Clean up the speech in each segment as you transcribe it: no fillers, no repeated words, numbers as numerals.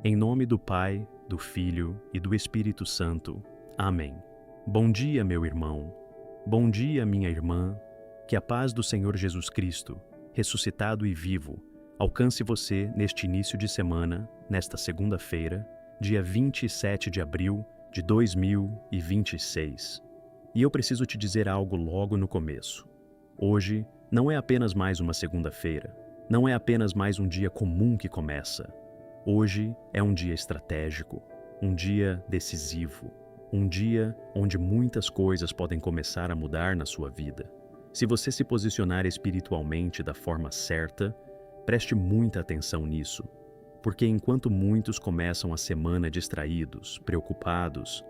Em nome do Pai, do Filho e do Espírito Santo. Amém. Bom dia, meu irmão. Bom dia, minha irmã. Que a paz do Senhor Jesus Cristo, ressuscitado e vivo, alcance você neste início de semana, nesta segunda-feira, dia 27 de abril de 2026. E eu preciso te dizer algo logo no começo. Hoje não é apenas mais uma segunda-feira, não é apenas mais um dia comum que começa. Hoje é um dia estratégico, um dia decisivo, um dia onde muitas coisas podem começar a mudar na sua vida. Se você se posicionar espiritualmente da forma certa, preste muita atenção nisso, porque enquanto muitos começam a semana distraídos, preocupados,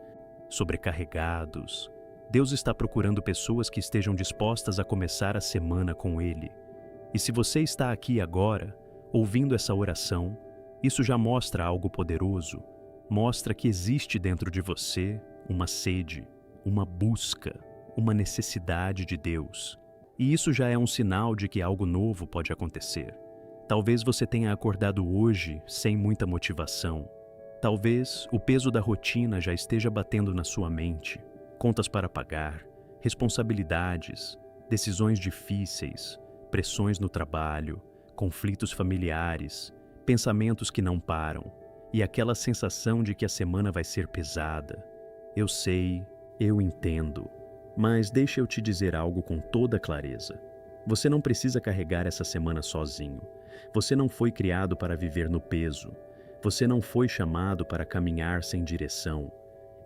sobrecarregados, Deus está procurando pessoas que estejam dispostas a começar a semana com Ele. E se você está aqui agora, ouvindo essa oração, isso já mostra algo poderoso, mostra que existe dentro de você uma sede, uma busca, uma necessidade de Deus. E isso já é um sinal de que algo novo pode acontecer. Talvez você tenha acordado hoje sem muita motivação. Talvez o peso da rotina já esteja batendo na sua mente. Contas para pagar, responsabilidades, decisões difíceis, pressões no trabalho, conflitos familiares, pensamentos que não param e aquela sensação de que a semana vai ser pesada. Eu sei, eu entendo, mas deixa eu te dizer algo com toda clareza. Você não precisa carregar essa semana sozinho. Você não foi criado para viver no peso. Você não foi chamado para caminhar sem direção.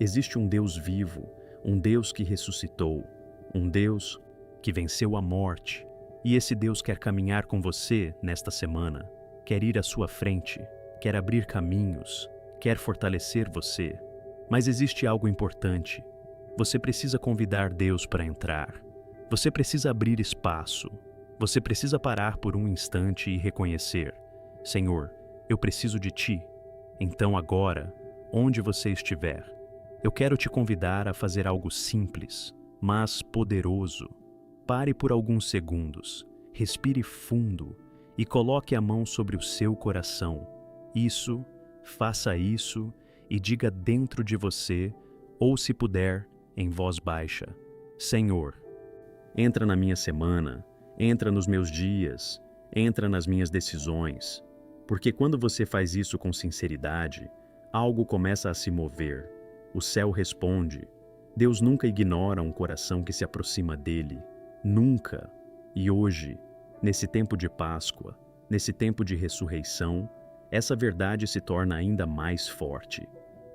Existe um Deus vivo, um Deus que ressuscitou, um Deus que venceu a morte. E esse Deus quer caminhar com você nesta semana. Quer ir à sua frente, quer abrir caminhos, quer fortalecer você. Mas existe algo importante. Você precisa convidar Deus para entrar. Você precisa abrir espaço. Você precisa parar por um instante e reconhecer: Senhor, eu preciso de Ti. Então agora, onde você estiver, eu quero te convidar a fazer algo simples, mas poderoso. Pare por alguns segundos, respire fundo e coloque a mão sobre o seu coração. Faça isso e diga dentro de você, ou se puder, em voz baixa: Senhor, entra na minha semana, entra nos meus dias, entra nas minhas decisões. Porque quando você faz isso com sinceridade, algo começa a se mover. O céu responde. Deus nunca ignora um coração que se aproxima dele. Nunca. E hoje, nesse tempo de Páscoa, nesse tempo de ressurreição, essa verdade se torna ainda mais forte.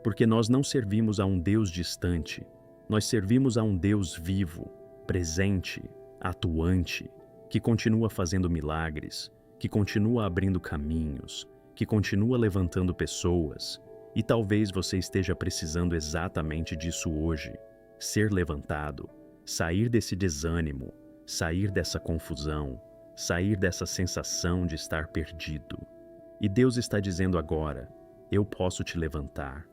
Porque nós não servimos a um Deus distante, nós servimos a um Deus vivo, presente, atuante, que continua fazendo milagres, que continua abrindo caminhos, que continua levantando pessoas. E talvez você esteja precisando exatamente disso hoje: ser levantado, sair desse desânimo, sair dessa confusão, sair dessa sensação de estar perdido. E Deus está dizendo agora: eu posso te levantar,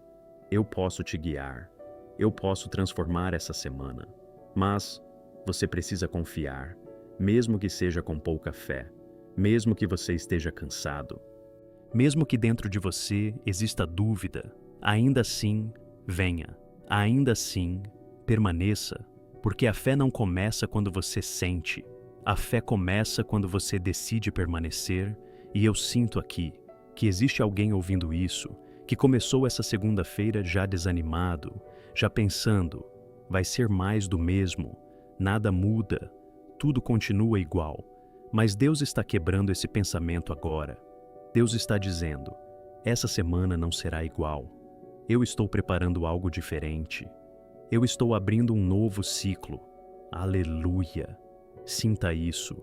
eu posso te guiar, eu posso transformar essa semana. Mas você precisa confiar, mesmo que seja com pouca fé, mesmo que você esteja cansado, mesmo que dentro de você exista dúvida, ainda assim, venha, ainda assim, permaneça, porque a fé não começa quando você sente, a fé começa quando você decide permanecer. E eu sinto aqui que existe alguém ouvindo isso, que começou essa segunda-feira já desanimado, já pensando: vai ser mais do mesmo, nada muda, tudo continua igual. Mas Deus está quebrando esse pensamento agora. Deus está dizendo: essa semana não será igual. Eu estou preparando algo diferente. Eu estou abrindo um novo ciclo. Aleluia! Sinta isso.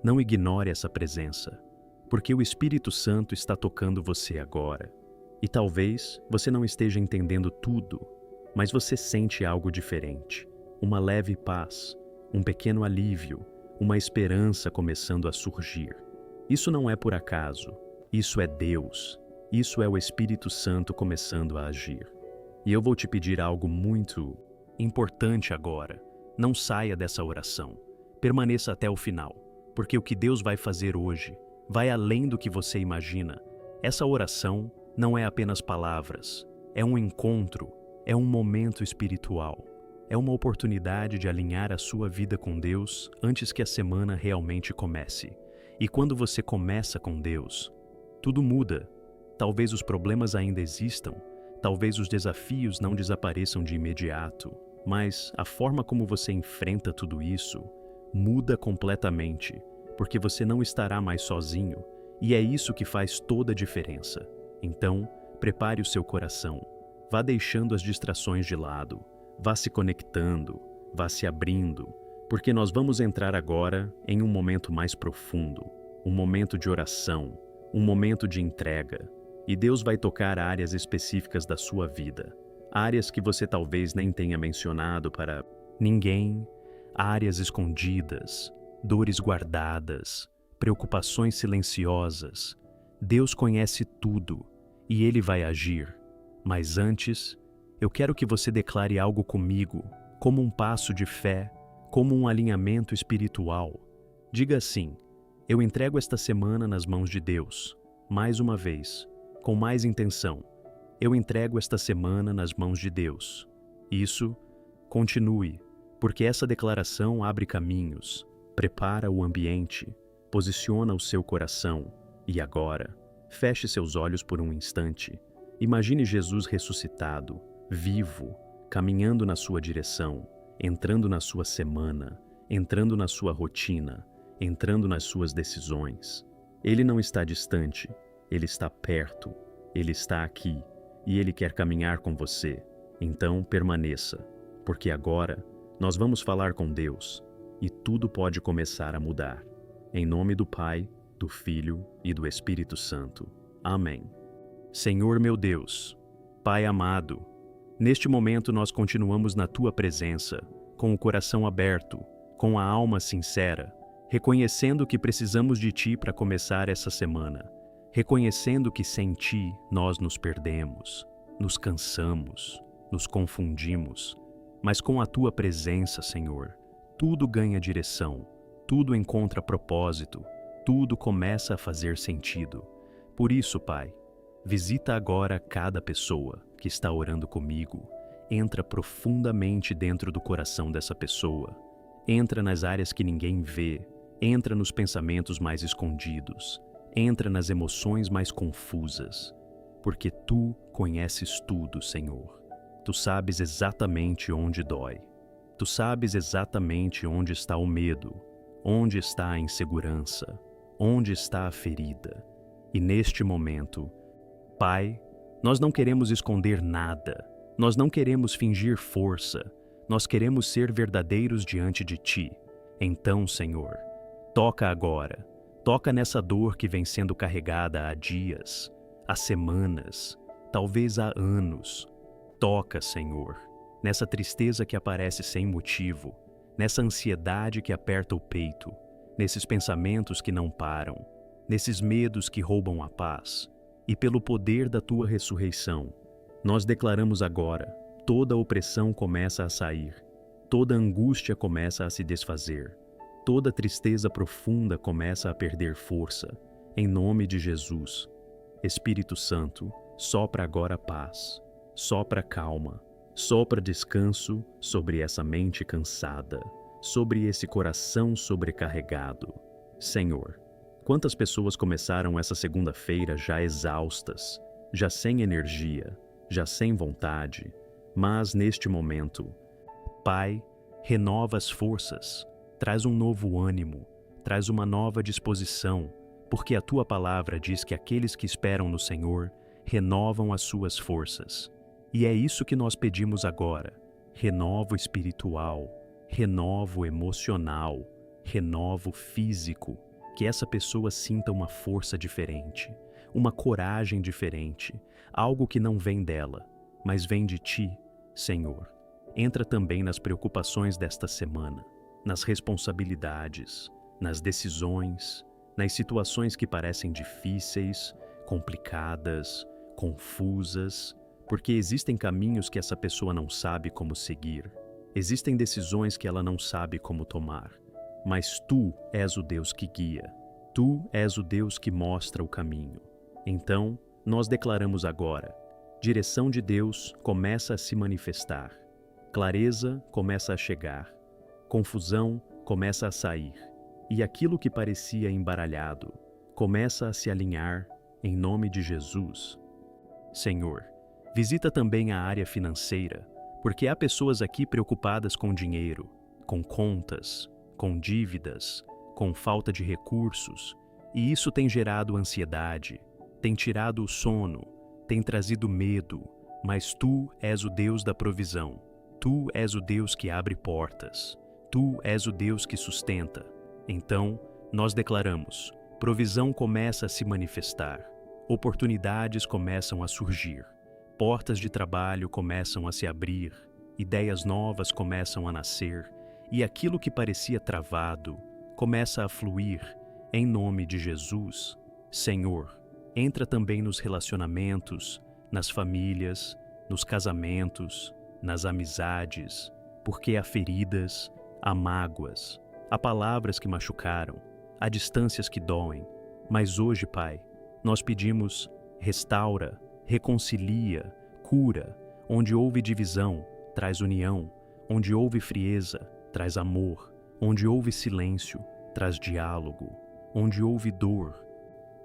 Não ignore essa presença, porque o Espírito Santo está tocando você agora. E talvez você não esteja entendendo tudo, mas você sente algo diferente. Uma leve paz, um pequeno alívio, uma esperança começando a surgir. Isso não é por acaso. Isso é Deus. Isso é o Espírito Santo começando a agir. E eu vou te pedir algo muito importante agora. Não saia dessa oração. Permaneça até o final, porque o que Deus vai fazer hoje vai além do que você imagina. Essa oração não é apenas palavras, é um encontro, é um momento espiritual. É uma oportunidade de alinhar a sua vida com Deus antes que a semana realmente comece. E quando você começa com Deus, tudo muda. Talvez os problemas ainda existam, talvez os desafios não desapareçam de imediato, mas a forma como você enfrenta tudo isso muda completamente, porque você não estará mais sozinho, e é isso que faz toda a diferença. Então, prepare o seu coração, vá deixando as distrações de lado, vá se conectando, vá se abrindo, porque nós vamos entrar agora em um momento mais profundo, um momento de oração, um momento de entrega, e Deus vai tocar áreas específicas da sua vida, áreas que você talvez nem tenha mencionado para ninguém, áreas escondidas, dores guardadas, preocupações silenciosas. Deus conhece tudo e Ele vai agir, mas antes, eu quero que você declare algo comigo, como um passo de fé, como um alinhamento espiritual. Diga assim: eu entrego esta semana nas mãos de Deus. Mais uma vez, com mais intenção. Eu entrego esta semana nas mãos de Deus. Isso, continue, porque essa declaração abre caminhos, prepara o ambiente, posiciona o seu coração. E agora, feche seus olhos por um instante. Imagine Jesus ressuscitado, vivo, caminhando na sua direção, entrando na sua semana, entrando na sua rotina, entrando nas suas decisões. Ele não está distante, Ele está perto, Ele está aqui e Ele quer caminhar com você. Então permaneça, porque agora nós vamos falar com Deus e tudo pode começar a mudar. Em nome do Pai, do Filho e do Espírito Santo. Amém. Senhor meu Deus, Pai amado, neste momento nós continuamos na Tua presença, com o coração aberto, com a alma sincera, reconhecendo que precisamos de Ti para começar essa semana, reconhecendo que sem Ti nós nos perdemos, nos cansamos, nos confundimos, mas com a Tua presença, Senhor, tudo ganha direção, tudo encontra propósito, tudo começa a fazer sentido. Por isso, Pai, visita agora cada pessoa que está orando comigo, entra profundamente dentro do coração dessa pessoa, entra nas áreas que ninguém vê, entra nos pensamentos mais escondidos, entra nas emoções mais confusas, porque Tu conheces tudo, Senhor. Tu sabes exatamente onde dói. Tu sabes exatamente onde está o medo, onde está a insegurança, onde está a ferida. E neste momento, Pai, nós não queremos esconder nada, nós não queremos fingir força, nós queremos ser verdadeiros diante de Ti. Então, Senhor, toca agora, toca nessa dor que vem sendo carregada há dias, há semanas, talvez há anos. Toca, Senhor, nessa tristeza que aparece sem motivo, nessa ansiedade que aperta o peito, nesses pensamentos que não param, nesses medos que roubam a paz. E pelo poder da Tua ressurreição, nós declaramos agora, toda opressão começa a sair, toda angústia começa a se desfazer, toda tristeza profunda começa a perder força, em nome de Jesus. Espírito Santo, sopra agora paz, sopra calma, sopra descanso sobre essa mente cansada, sobre esse coração sobrecarregado. Senhor, quantas pessoas começaram essa segunda-feira já exaustas, já sem energia, já sem vontade, mas neste momento, Pai, renova as forças, traz um novo ânimo, traz uma nova disposição, porque a Tua palavra diz que aqueles que esperam no Senhor renovam as suas forças. E é isso que nós pedimos agora: renovo espiritual, renovo emocional, renovo físico, que essa pessoa sinta uma força diferente, uma coragem diferente, algo que não vem dela, mas vem de Ti, Senhor. Entra também nas preocupações desta semana, nas responsabilidades, nas decisões, nas situações que parecem difíceis, complicadas, confusas, porque existem caminhos que essa pessoa não sabe como seguir, existem decisões que ela não sabe como tomar, mas Tu és o Deus que guia, Tu és o Deus que mostra o caminho. Então, nós declaramos agora: direção de Deus começa a se manifestar, clareza começa a chegar, confusão começa a sair, e aquilo que parecia embaralhado começa a se alinhar em nome de Jesus. Senhor, visita também a área financeira, porque há pessoas aqui preocupadas com dinheiro, com contas, com dívidas, com falta de recursos, e isso tem gerado ansiedade, tem tirado o sono, tem trazido medo, mas Tu és o Deus da provisão, Tu és o Deus que abre portas, Tu és o Deus que sustenta. Então, nós declaramos: provisão começa a se manifestar, oportunidades começam a surgir, portas de trabalho começam a se abrir, ideias novas começam a nascer, e aquilo que parecia travado começa a fluir, em nome de Jesus. Senhor, entra também nos relacionamentos, nas famílias, nos casamentos, nas amizades, porque há feridas, há mágoas, há palavras que machucaram, há distâncias que doem. Mas hoje, Pai, nós pedimos: restaura, reconcilia, cura. Onde houve divisão, traz união. Onde houve frieza, traz amor. Onde houve silêncio, traz diálogo. Onde houve dor,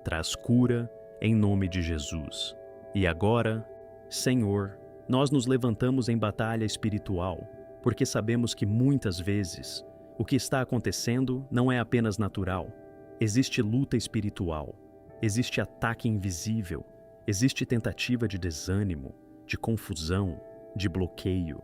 traz cura, em nome de Jesus. E agora, Senhor, nós nos levantamos em batalha espiritual, porque sabemos que muitas vezes o que está acontecendo não é apenas natural. Existe luta espiritual, existe ataque invisível, existe tentativa de desânimo, de confusão, de bloqueio.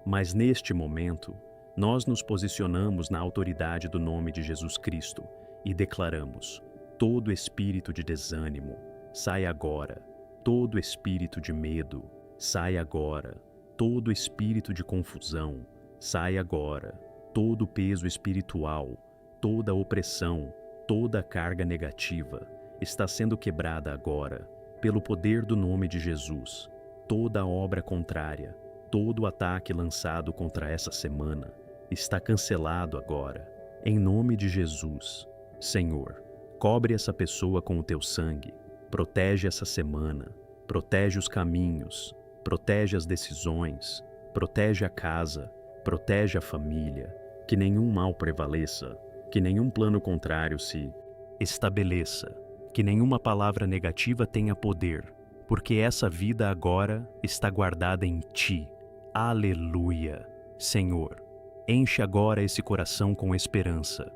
Mas neste momento, nós nos posicionamos na autoridade do nome de Jesus Cristo e declaramos: todo espírito de desânimo, sai agora. Todo espírito de medo, sai agora. Todo espírito de confusão, sai agora. Todo peso espiritual, toda opressão, toda carga negativa está sendo quebrada agora, pelo poder do nome de Jesus. Toda obra contrária, todo ataque lançado contra essa semana está cancelado agora, em nome de Jesus. Senhor, cobre essa pessoa com o Teu sangue, protege essa semana, protege os caminhos, protege as decisões, protege a casa, protege a família, que nenhum mal prevaleça, que nenhum plano contrário se estabeleça, que nenhuma palavra negativa tenha poder, porque essa vida agora está guardada em Ti. Aleluia! Senhor, enche agora esse coração com esperança,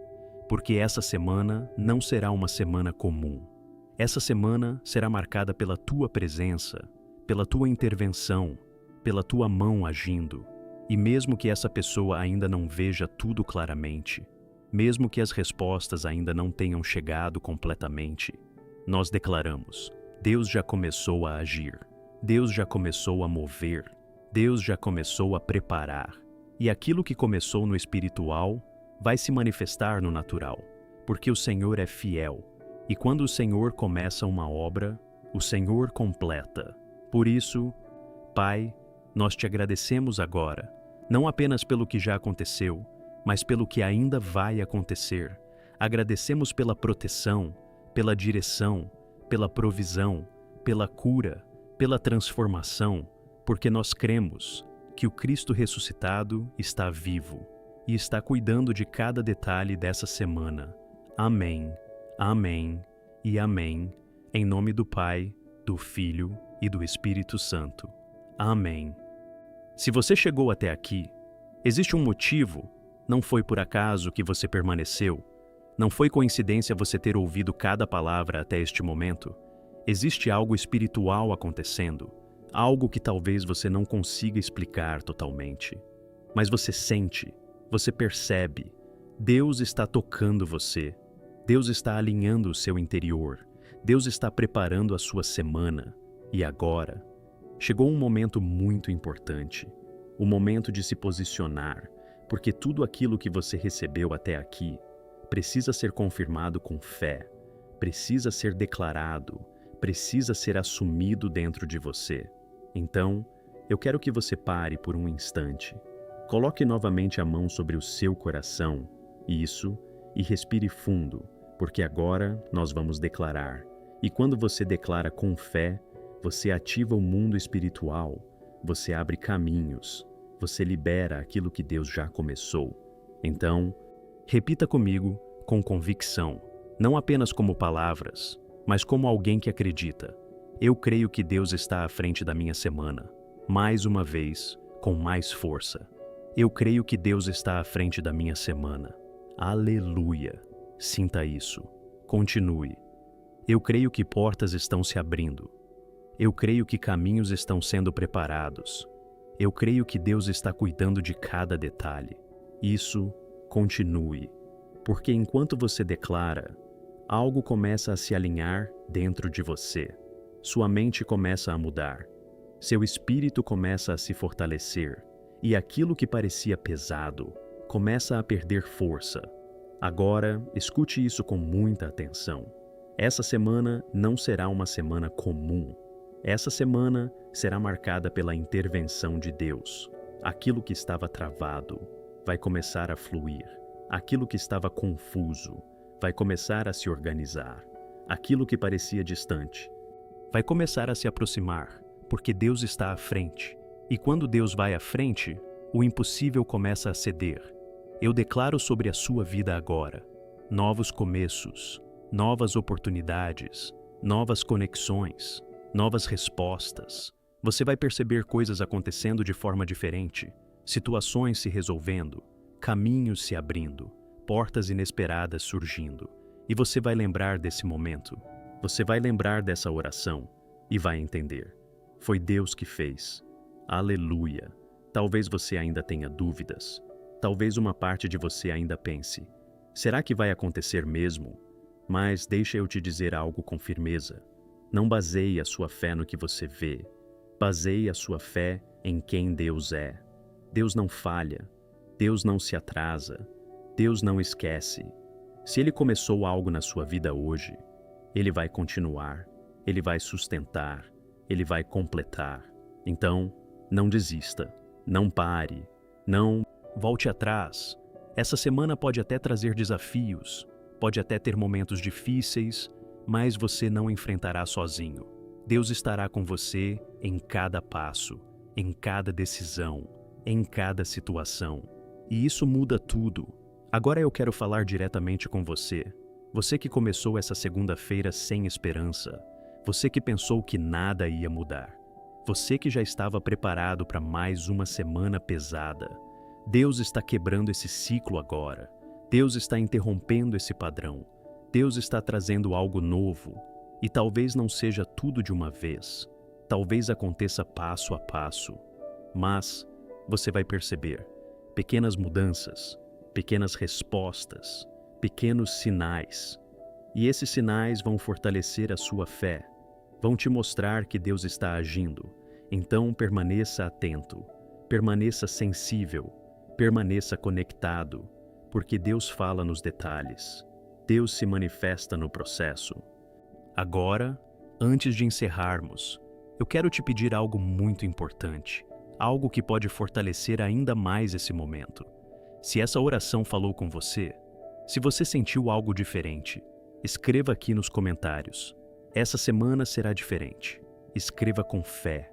porque essa semana não será uma semana comum. Essa semana será marcada pela Tua presença, pela Tua intervenção, pela Tua mão agindo. E mesmo que essa pessoa ainda não veja tudo claramente, mesmo que as respostas ainda não tenham chegado completamente, nós declaramos: Deus já começou a agir, Deus já começou a mover, Deus já começou a preparar. E aquilo que começou no espiritual vai se manifestar no natural, porque o Senhor é fiel. E quando o Senhor começa uma obra, o Senhor completa. Por isso, Pai, nós Te agradecemos agora, não apenas pelo que já aconteceu, mas pelo que ainda vai acontecer. Agradecemos pela proteção, pela direção, pela provisão, pela cura, pela transformação, porque nós cremos que o Cristo ressuscitado está vivo e está cuidando de cada detalhe dessa semana. Amém, amém e amém, em nome do Pai, do Filho e do Espírito Santo. Amém. Se você chegou até aqui, existe um motivo. Não foi por acaso que você permaneceu. Não foi coincidência você ter ouvido cada palavra até este momento. Existe algo espiritual acontecendo, algo que talvez você não consiga explicar totalmente. Mas você sente, você percebe. Deus está tocando você. Deus está alinhando o seu interior. Deus está preparando a sua semana. E agora, chegou um momento muito importante. O momento de se posicionar, porque tudo aquilo que você recebeu até aqui precisa ser confirmado com fé, precisa ser declarado, precisa ser assumido dentro de você. Então, eu quero que você pare por um instante. Coloque novamente a mão sobre o seu coração, isso, e respire fundo, porque agora nós vamos declarar. E quando você declara com fé, você ativa o mundo espiritual, você abre caminhos, você libera aquilo que Deus já começou. Então, repita comigo com convicção, não apenas como palavras, mas como alguém que acredita. Eu creio que Deus está à frente da minha semana, mais uma vez, com mais força. Eu creio que Deus está à frente da minha semana. Aleluia! Sinta isso. Continue. Eu creio que portas estão se abrindo. Eu creio que caminhos estão sendo preparados. Eu creio que Deus está cuidando de cada detalhe. Isso, continue. Porque enquanto você declara, algo começa a se alinhar dentro de você. Sua mente começa a mudar. Seu espírito começa a se fortalecer. E aquilo que parecia pesado começa a perder força. Agora, escute isso com muita atenção. Essa semana não será uma semana comum. Essa semana será marcada pela intervenção de Deus. Aquilo que estava travado vai começar a fluir. Aquilo que estava confuso vai começar a se organizar. Aquilo que parecia distante vai começar a se aproximar, porque Deus está à frente. E quando Deus vai à frente, o impossível começa a ceder. Eu declaro sobre a sua vida agora novos começos, novas oportunidades, novas conexões, novas respostas. Você vai perceber coisas acontecendo de forma diferente, situações se resolvendo, caminhos se abrindo, portas inesperadas surgindo. E você vai lembrar desse momento, você vai lembrar dessa oração e vai entender. Foi Deus que fez. Aleluia! Talvez você ainda tenha dúvidas. Talvez uma parte de você ainda pense: será que vai acontecer mesmo? Mas deixa eu te dizer algo com firmeza. Não baseie a sua fé no que você vê. Baseie a sua fé em quem Deus é. Deus não falha. Deus não se atrasa. Deus não esquece. Se Ele começou algo na sua vida hoje, Ele vai continuar. Ele vai sustentar. Ele vai completar. Então, não desista. Não pare. Não volte atrás. Essa semana pode até trazer desafios, pode até ter momentos difíceis, mas você não enfrentará sozinho. Deus estará com você em cada passo, em cada decisão, em cada situação. E isso muda tudo. Agora eu quero falar diretamente com você. Você que começou essa segunda-feira sem esperança. Você que pensou que nada ia mudar. Você que já estava preparado para mais uma semana pesada. Deus está quebrando esse ciclo agora. Deus está interrompendo esse padrão. Deus está trazendo algo novo. E talvez não seja tudo de uma vez. Talvez aconteça passo a passo. Mas você vai perceber pequenas mudanças, pequenas respostas, pequenos sinais. E esses sinais vão fortalecer a sua fé. Vão te mostrar que Deus está agindo. Então permaneça atento. Permaneça sensível. Permaneça conectado, porque Deus fala nos detalhes. Deus se manifesta no processo. Agora, antes de encerrarmos, eu quero te pedir algo muito importante, algo que pode fortalecer ainda mais esse momento. Se essa oração falou com você, se você sentiu algo diferente, escreva aqui nos comentários. Essa semana será diferente. Escreva com fé,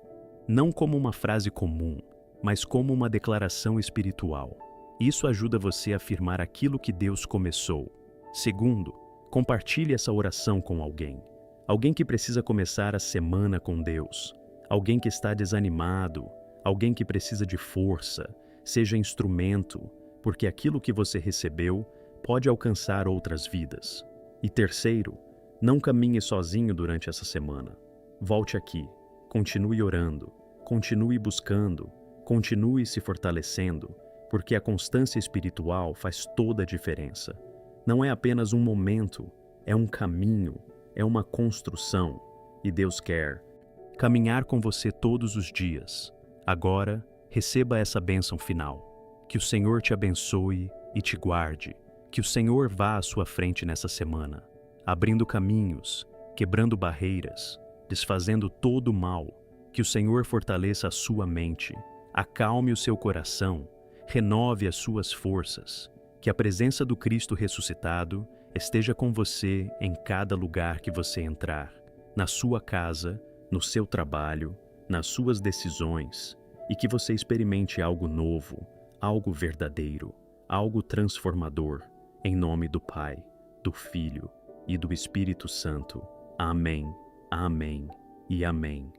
não como uma frase comum, mas como uma declaração espiritual. Isso ajuda você a afirmar aquilo que Deus começou. Segundo, compartilhe essa oração com alguém. Alguém que precisa começar a semana com Deus. Alguém que está desanimado. Alguém que precisa de força. Seja instrumento, porque aquilo que você recebeu pode alcançar outras vidas. E terceiro, não caminhe sozinho durante essa semana. Volte aqui. Continue orando. Continue buscando. Continue se fortalecendo, porque a constância espiritual faz toda a diferença. Não é apenas um momento, é um caminho, é uma construção, e Deus quer caminhar com você todos os dias. Agora, receba essa bênção final. Que o Senhor te abençoe e te guarde. Que o Senhor vá à sua frente nessa semana, abrindo caminhos, quebrando barreiras, desfazendo todo o mal. Que o Senhor fortaleça a sua mente. Acalme o seu coração, renove as suas forças, que a presença do Cristo ressuscitado esteja com você em cada lugar que você entrar, na sua casa, no seu trabalho, nas suas decisões, e que você experimente algo novo, algo verdadeiro, algo transformador, em nome do Pai, do Filho e do Espírito Santo. Amém, amém e amém.